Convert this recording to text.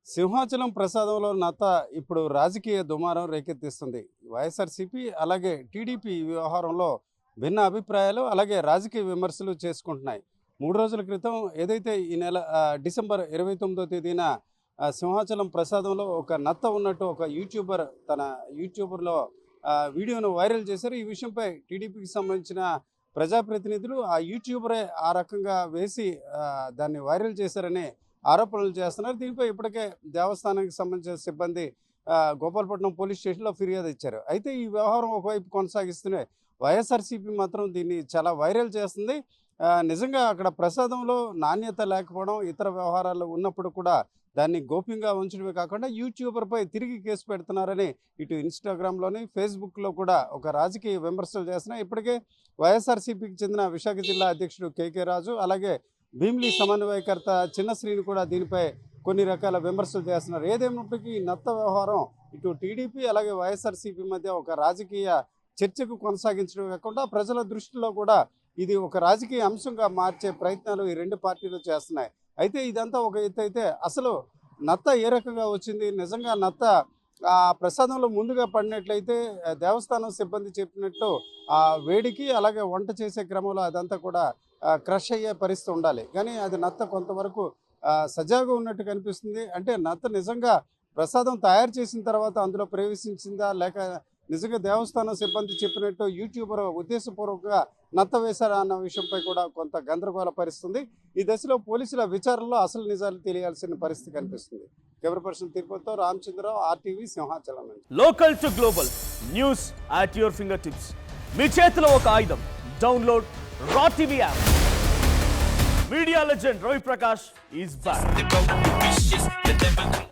సింహాచలం ప్రసాదంలో నత్త ఇప్పుడు రాజకీయ దుమారం రేకెత్తిస్తుంది. వైఎస్ఆర్సీపీ అలాగే టీడీపీ వ్యవహారంలో భిన్న అభిప్రాయాలు అలాగే రాజకీయ విమర్శలు చేసుకుంటున్నాయి. 3 రోజుల క్రితం ఏదైతే ఈ నెల డిసెంబర్ 29వ తేదీన సింహాచలం ప్రసాదంలో ఒక నత్త ఉన్నట్టు ఒక యూట్యూబర్ తన యూట్యూబర్లో వీడియోను వైరల్ చేశారు. ఈ విషయంపై టీడీపీకి సంబంధించిన ప్రజాప్రతినిధులు ఆ యూట్యూబరే ఆ రకంగా వేసి దాన్ని వైరల్ చేశారని ఆరోపణలు చేస్తున్నారు. దీనిపై ఇప్పటికే దేవస్థానానికి సంబంధించిన సిబ్బంది గోపాలపట్నం పోలీస్ స్టేషన్లో ఫిర్యాదు ఇచ్చారు. అయితే ఈ వ్యవహారం ఒకవైపు కొనసాగిస్తూనే వైఎస్ఆర్సీపీ మాత్రం దీన్ని చాలా వైరల్ చేస్తుంది. నిజంగా అక్కడ ప్రసాదంలో నాణ్యత లేకపోవడం, ఇతర వ్యవహారాలు ఉన్నప్పుడు కూడా దాన్ని గోప్యంగా ఉంచడమే కాకుండా యూట్యూబర్పై తిరిగి కేసు పెడుతున్నారని ఇటు ఇన్స్టాగ్రామ్లోని ఫేస్బుక్లో కూడా ఒక రాజకీయ విమర్శలు చేస్తున్నాయి. ఇప్పటికే వైఎస్ఆర్సీపీకి చెందిన విశాఖ జిల్లా అధ్యక్షుడు కేకే రాజు అలాగే భీమిలి సమన్వయకర్త చిన్నశ్రీని కూడా దీనిపై కొన్ని రకాల విమర్శలు చేస్తున్నారు. ఏదేమైనప్పటికీ నత్త వ్యవహారం ఇటు టీడీపీ అలాగే వైఎస్ఆర్సీపీ మధ్య ఒక రాజకీయ చర్చకు కొనసాగించడం కాకుండా ప్రజల దృష్టిలో కూడా ఇది ఒక రాజకీయ అంశంగా మార్చే ప్రయత్నాలు ఈ రెండు పార్టీలు చేస్తున్నాయి. అయితే ఇదంతా ఒక ఎత్తు అయితే అసలు నత్త ఏ రకంగా వచ్చింది, నిజంగా నత్త ఆ ప్రసాదంలో ముందుగా పడినట్లయితే దేవస్థానం సిబ్బంది చెప్పినట్టు ఆ వేడికి అలాగే వంట చేసే క్రమంలో అదంతా కూడా క్రష్ అయ్యే పరిస్థితి ఉండాలి. కానీ అది నత్త కొంతవరకు సజావుగా ఉన్నట్టు కనిపిస్తుంది. అంటే నత్త నిజంగా ప్రసాదం తయారు చేసిన తర్వాత అందులో ప్రవేశించిందా లేక నిజంగా దేవస్థానం సిబ్బంది చెప్పినట్టు యూట్యూబర్ ఉద్దేశపూర్వకంగా నత్త వేశారా అన్న విషయంపై కూడా కొంత గందరగోళ పరిస్థితుంది. ఈ దశలో పోలీసుల విచారణలో అసలు నిజాలు తెలియాల్సిన పరిస్థితి కనిపిస్తుంది. కెమెరా పర్సన్ తిరుపతితో Ramachandra Rao, RTV, Simhachalam. Local to global news at your fingertips. మీ చేతిలో ఒక ఆయుధం. Download raw TV app. Media legend Ravi Prakash is back.